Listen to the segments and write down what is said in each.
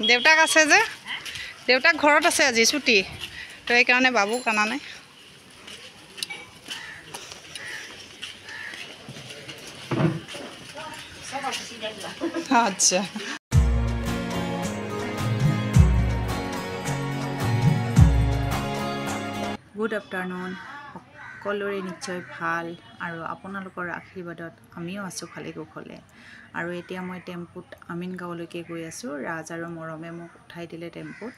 দেউতাক আছে যে দেউতাক ঘৰত আছে আজি ছুটি তো এইকাৰণে বাবু কানা নাই আচ্ছা গুড আফটাৰনুন সকলোৰে নিশ্চয় ভাল আৰু আপোনালোকৰ আশীৰ্বাদত আমিও আছোঁ ভালে কুশলে আৰু এতিয়া মই টেম্পুত আমিনগাঁৱলৈকে গৈ আছোঁ ৰাজ আৰু মৰমে মোক উঠাই দিলে টেম্পুত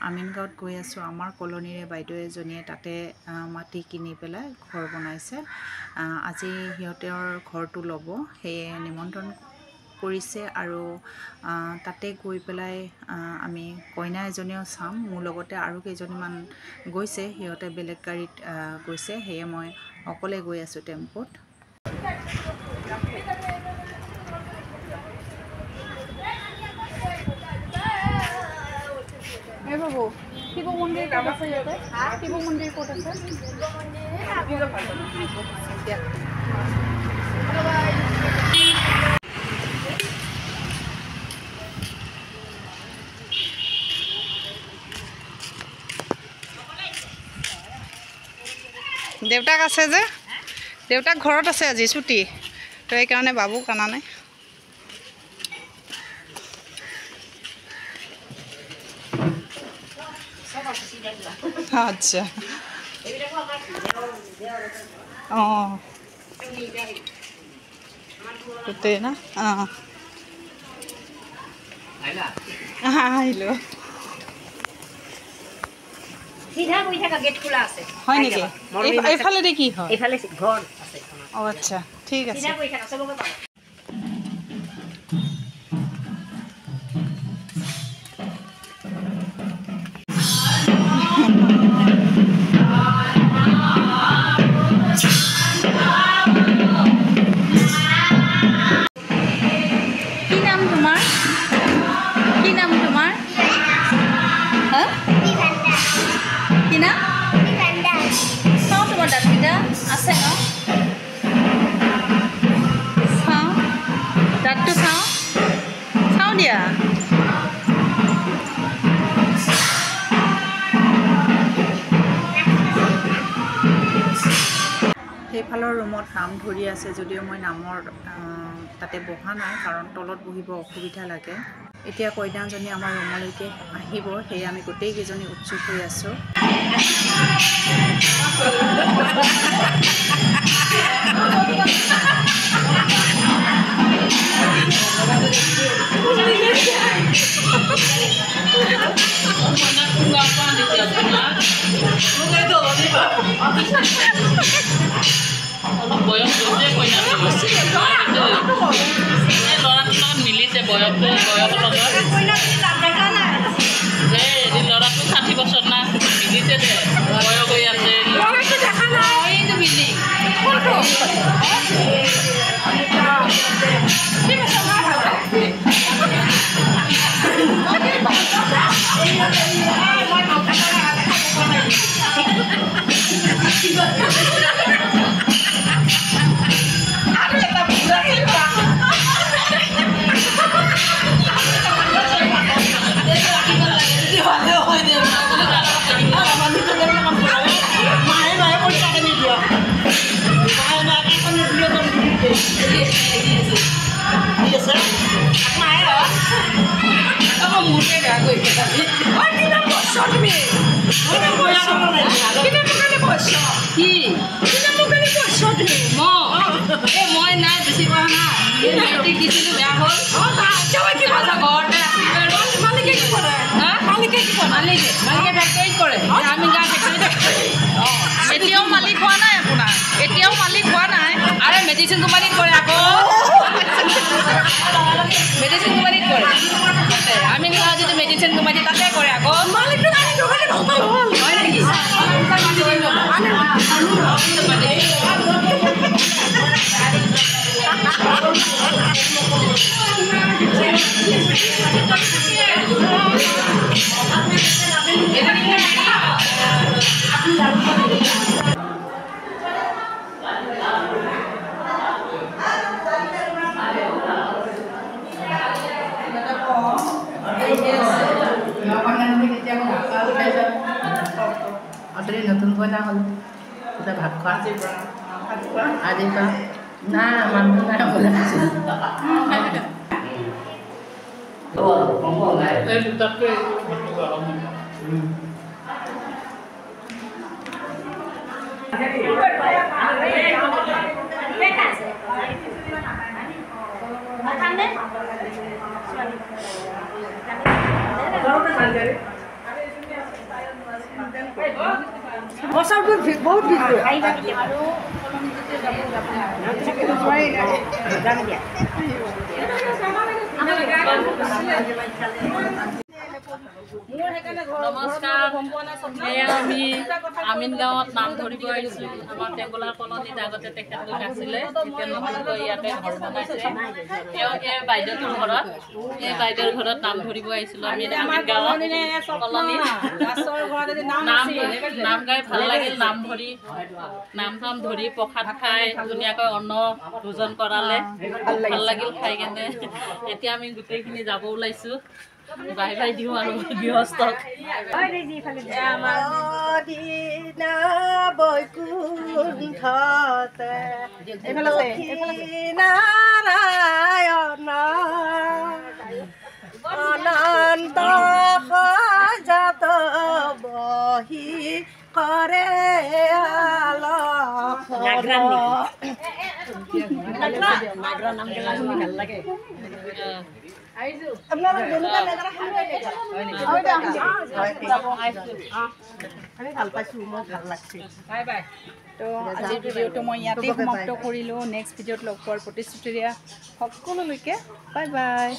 আমিনগাঁৱত গৈ আছোঁ আমাৰ কলনীৰে বাইদেউ এজনীয়ে তাতে মাটি কিনি পেলাই ঘৰ বনাইছে আজি সিহঁতৰ ঘৰটো ল'ব সেয়ে নিমন্ত্ৰণ কৰিছে আৰু তাতে গৈ পেলাই আমি কইনা এজনীও চাম মোৰ লগতে আৰু কেইজনীমান গৈছে সিহঁতে বেলেগ গাড়ীত গৈছে সেয়ে মই অকলে গৈ আছোঁ টেম্পুত এই বাবু শিৱ মন্দিৰ ক'ত আছে ইয়াতে শিৱ মন্দিৰ ক'ত আছে দেউতাক আছে যে দেউতাক ঘৰত আছে আজি ছুটি তো এইকাৰণে বাবু কানা নাই আচ্ছা অঁ গোটেই না অঁ আহিলোঁ सीधा कोई था गेट खुला আছে হয় নেকি এইফালে দে কি হয় এইফালে ঘৰ আছে ও আচ্ছা ঠিক আছে सीधा कोई था সবকে পাও কি নাম তোমাৰ কি নাম তোমাৰ হ্যাঁ কি নাম চাওঁ তোমাৰ দাঁতকেইটা আছে ন চাওঁ দাঁতটো চাওঁ চাওঁ দিয়া সেইফালৰ ৰুমত নাম ধৰি আছে যদিও মই নামৰ তাতে বহা নাই কাৰণ তলত বহিব অসুবিধা লাগে এতিয়া কইনাজনী আমাৰ ৰুমলৈকে আহিব সেয়ে আমি গোটেইকেইজনী উৎসুক হৈ আছোঁ মিলিছে বয়সটো ল'ৰাটো 60 বছৰ না মিলিছে দে বয়স হৈ আছে মই নাই বেছি পোৱা নাই মেট্ৰিক দিছিলোঁ বেয়া হ'ল মালিকে ফেক্টৰীত কৰে আমি গা ফেক্টৰীত এতিয়াও মালিক হোৱা নাই আপোনাৰ এতিয়াও মালিক হোৱা নাই আৰে মেডিচিন কোম্পানীত কৰে আকৌ মেডিচিন কোম্পানীত কৰে আমি গা যিটো মেডিচিন কোম্পানী তাতে কৰে আকৌ হয় নেকি আজি নতুন কইনা হ'ল এতিয়া ভাত খোৱা আজিৰ পৰা না মানুহ নাই বোলে বছৰবোৰ বহুত ভিৰ নমস্কাৰ এয়া আমি আমিন গাঁৱত নাম ধৰিব আহিছোঁ আমাৰ টেংগোলা কলনীত আগতে তেখেতলোক আছিলে এতিয়া নতুনকৈ ইয়াতে ঘৰ বনাইছে তেওঁ এই বাইদেউটোৰ ঘৰত এই বাইদেউৰ ঘৰত নাম ধৰিব আহিছিলোঁ আমি আমিন গাঁৱত কলনীত নাম গাই ভাল লাগিল নাম ধৰি নাম চাম ধৰি প্ৰসাদ খাই ধুনীয়াকৈ অন্ন ভোজন কৰালে ভাল লাগিল খাই কেনে এতিয়া আমি গোটেইখিনি যাব ওলাইছোঁ বাই বাই দিওঁ আৰু গৃহস্থক নাৰায়ণ অনন্ত সজাত বহি কৰে তো আজিৰ ভিডিঅ'টো মই ইয়াতেই সমাপ্ত কৰিলোঁ নেক্সট ভিডিঅ'ত লগ পোৱাৰ প্ৰতিশ্ৰুতিৰে সকলোলৈকে বাই বাই